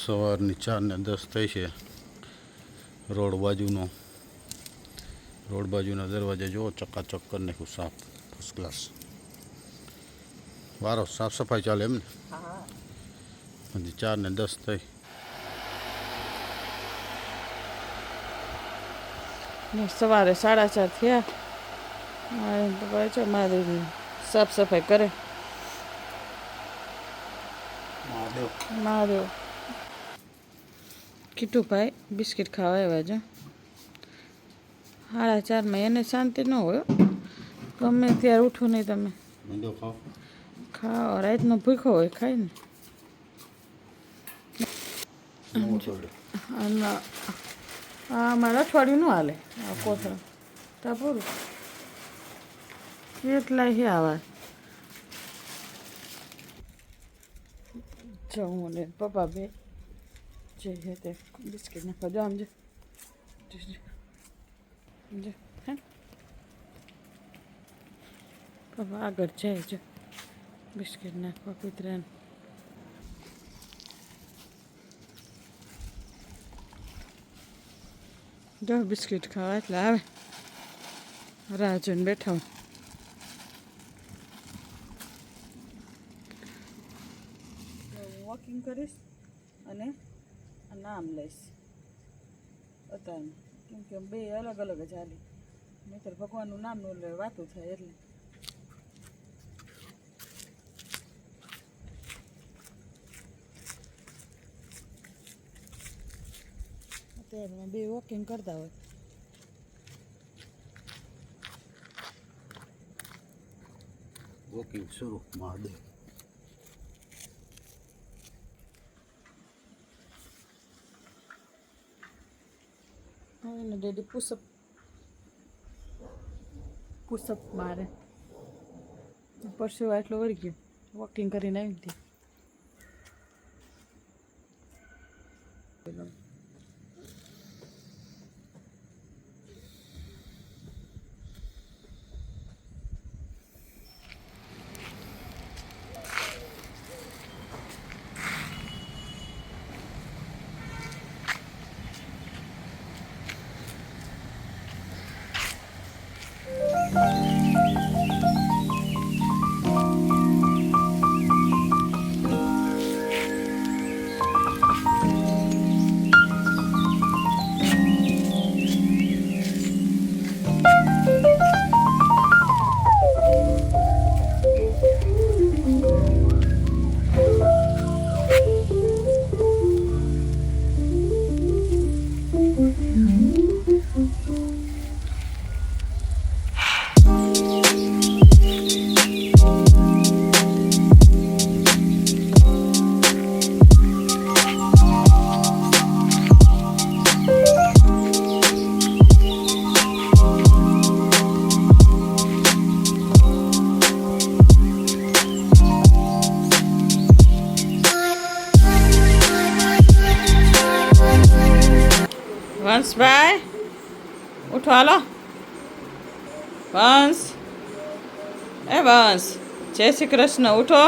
સવારની 4:10 થઈ છે. રોડ બાજુના દરવાજા જો ચકાચક કરી નાખ્યું, સાફ ફર્સ્ટ ક્લાસ. વારો સાફ સફાઈ ચાલે એમ ને? હજી 4:10 થઈ. સવારે 4:30 થયા. મારી સાફ સફાઈ કરે. મહાદેવ કીટુભાઈ બિસ્કિટ ખાવા આવ્યા છે. 4:30 એને શાંતિ ન હોય, ગમે ત્યારે ઉઠો નહીં તમે. ખાઓ, રાતનો ભૂખો હોય ખાય ને. મારે અઠવાડિયું ન હાલે આ કોથળા તા પૂરું. કેટલાય છે આવા. જો હું ને પપ્પા બે જે છે તે બિસ્કિટ નાખવા. જો આમ જો હે પપ્પા આગળ જાય જો બિસ્કિટ નાખવા કૂતરાને. જો બિસ્કિટ ખાવા એટલે આવે. રાહ જોઈને બેઠા હું. વોકિંગ કરીશ અને નામ લઈશ અત્યારે, કેમ કે બે અલગ અલગ જ હાલી. નહીંતર ભગવાનનું નામ ન લે વાતું થાય એટલે. અત્યારે બે વોકિંગ કરતા હોય. વોકિંગ શરૂ. મહાદેવ એને ડેડી પુશઅપ મારે. પરસેવો એટલો વળી ગયો વોકિંગ કરીને આવી હતી. વંશભાઈ ઉઠો હાલો. વંશ, એ વંશ, જય શ્રી કૃષ્ણ, ઉઠો.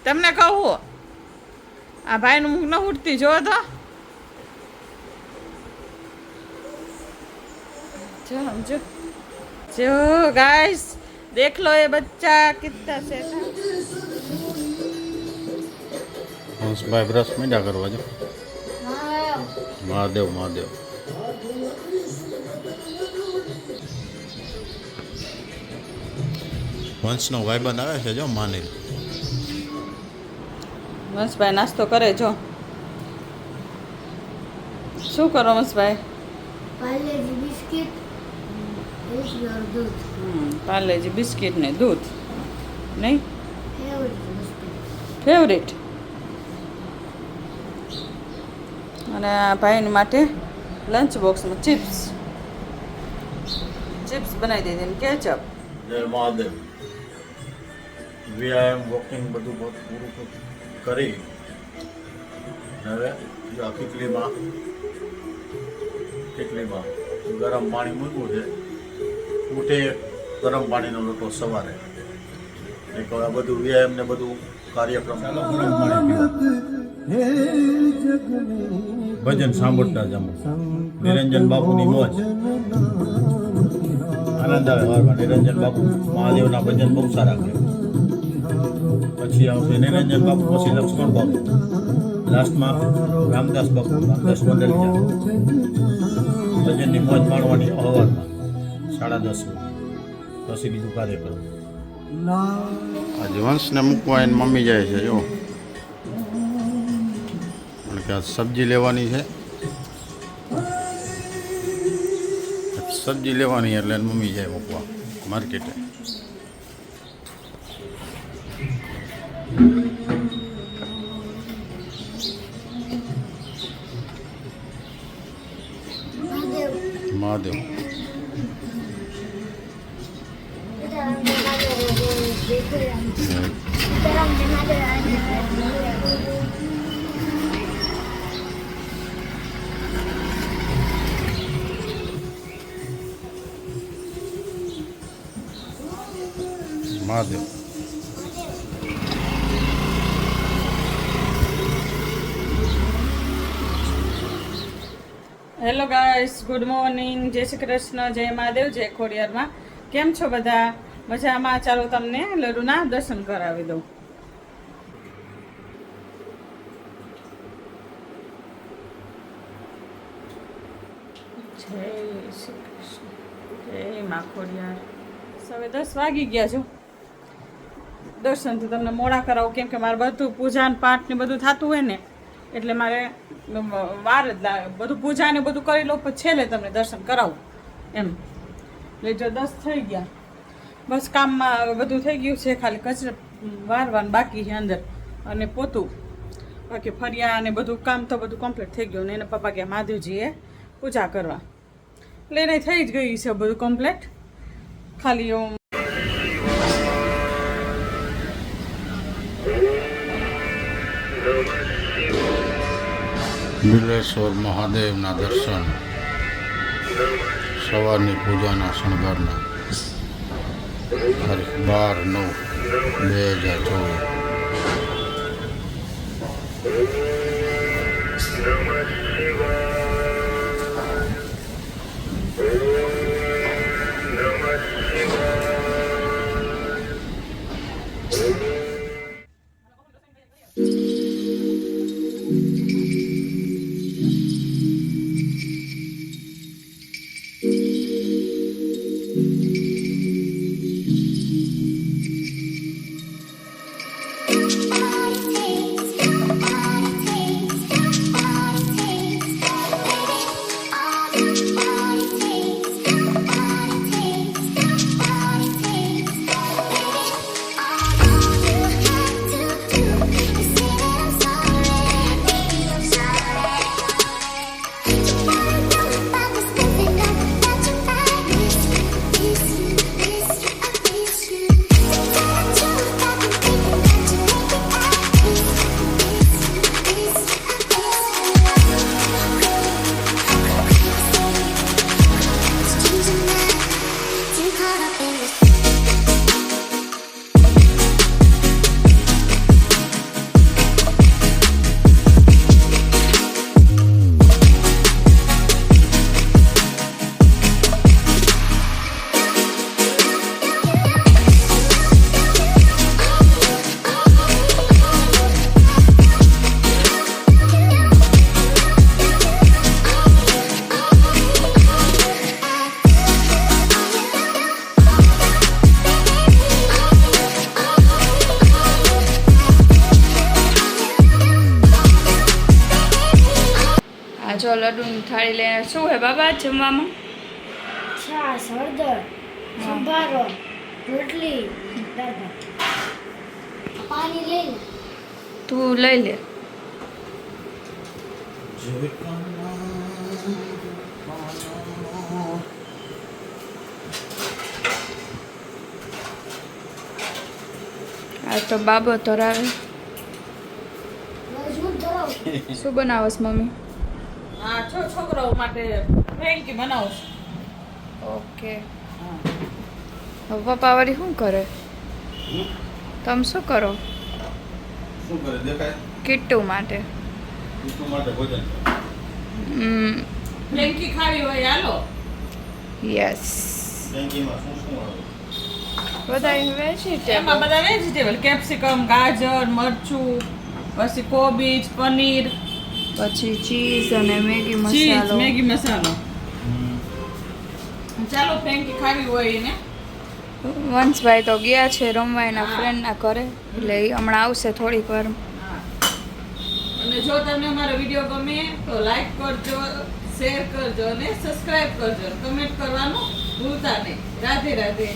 તમને કહું આ ભાઈનું મુખ ન ઉઠતી જો તો. જો સમજો જો ગાઈસ, देख लो ये बच्चा कितना से था. હંસભાઈ બ્રશ મીંડા કરવા જો. મહાદેવ મહાદેવ. વંશનો ભાઈબંધ આવે છે જો, માની. વંશભાઈ નાસ્તો કરે જો. શું કરો વંશભાઈ? પાર્લેજી બિસ્કિટ અને દૂધ. પાર્લેજી બિસ્કિટ ને દૂધ નહીં ફેવરિટ. ફેવરિટ. અને આ ભાઈની માટે લંચ બોક્સમાં ચિપ્સ બનાવી દીધી ને કેચઅપ. જય મહાદેવ. વ્યાયામ વોકિંગ બધું પૂરું કરી હવે આ કેટલીમાં ગરમ પાણી મૂક્યું છે. ઉઠે ગરમ પાણીનો લોટો સવારે. એક આ બધું વ્યાયામ ને બધું કાર્યક્રમ ભજન સાંભળતા જમો. નિરંજન બાપુની મોજ આનંદ આવે વારમાં. નિરંજન બાપુ મહાદેવના ભજન બહુ સારા કરે. પછી આવશે નિરંજન બાપુ, પછી લક્ષ્મણ બાપુ, લાસ્ટમાં રામદાસ બાપુ, રામદાસ મંડળ. ભજનની મોજ માણવાની હવારમાં 10:30 પછી બીજું કાર્યક્રમ. આજે વંશને મૂકવા એને મમ્મી જાય છે જો, કારણ કે આ સબ્જી લેવાની છે. સબ્જી લેવાની એટલે એને મમ્મી જાય મૂકવા માર્કેટે. Mahadev Mahadev. Hello guys, good morning, જય શ્રી કૃષ્ણ, જય મહાદેવ, જય ખોડિયારમાં. કેમ છો બધા? મજામાં? ચાલો તમને લડુના દર્શન કરાવી દઉં. જય શ્રી કૃષ્ણ, જય મા ખોડિયાર. હવે 10 વાગી ગયા છો. દર્શન તો તમને મોડા કરાવું, કેમ કે મારે બધું પૂજા ને પાઠ ને બધું થતું હોય ને, એટલે મારે વાર જ લાગે. બધું પૂજા ને બધું કરી લો પછી છેલ્લે તમને દર્શન કરાવું એમ. એટલે જો 10 થઈ ગયા, બસ કામમાં બધું થઈ ગયું છે. ખાલી કચરા વારવાનું બાકી છે અંદર, અને પોતું બાકી. ફરિયા અને બધું કામ તો બધું કમ્પ્લીટ થઈ ગયું. ને એના પપ્પા ગયા મહાદેવજીએ પૂજા કરવા, એટલે એને થઈ જ ગઈ છે બધું કમ્પ્લીટ. ખાલી બિલેશ્વર મહાદેવના દર્શન, સવારની પૂજાના શણગારના. તારીખ 12/9/2024. જો લડ્ડુની થાળી લઈને શું હે બાબા જમવામાં? છાશ, હળદર, સંભારો, રોટલી, દાળ ભાત. પાણી લઈ લે. તું લઈ લે. આ તો બાબો ધરાવે. શું બનાવસ મમ્મી? હા, છોકરાઓ માટે ફ્રેન્કી બનાવું છું. ઓકે. હવે પપ્પા વળી શું કરે? તમે શું કરો? શું કરે દેખાય? કિટ્ટુ માટે કીટુ માટે ભોજન. ફ્રેન્કી ખાવી હોય હાલો. યસ ફ્રેન્કીમાં શું શું આવે? બધા એમાં વેજીટેબલ બધા વેજીટેબલ કેપ્સિકમ ગાજર મરચું પછી કોબીજ પનીર પછી ચીઝ અને મેગી ચીઝ મસાલો મેગી મસાલો ચાલો ફ્રેન્કી ખાવી હોય એને વંશભાઈ તો ગયા છે રમવા એના ફ્રેન્ડના ઘરે એટલે ઈ હમણાં આવશે થોડીક વાર અને જો તમને અમારો વિડીયો ગમે તો લાઈક કરજો શેર કરજો અને સબસ્ક્રાઇબ કરજો કમેન્ટ કરવાનું ભૂલતા નહીં રાધે રાધે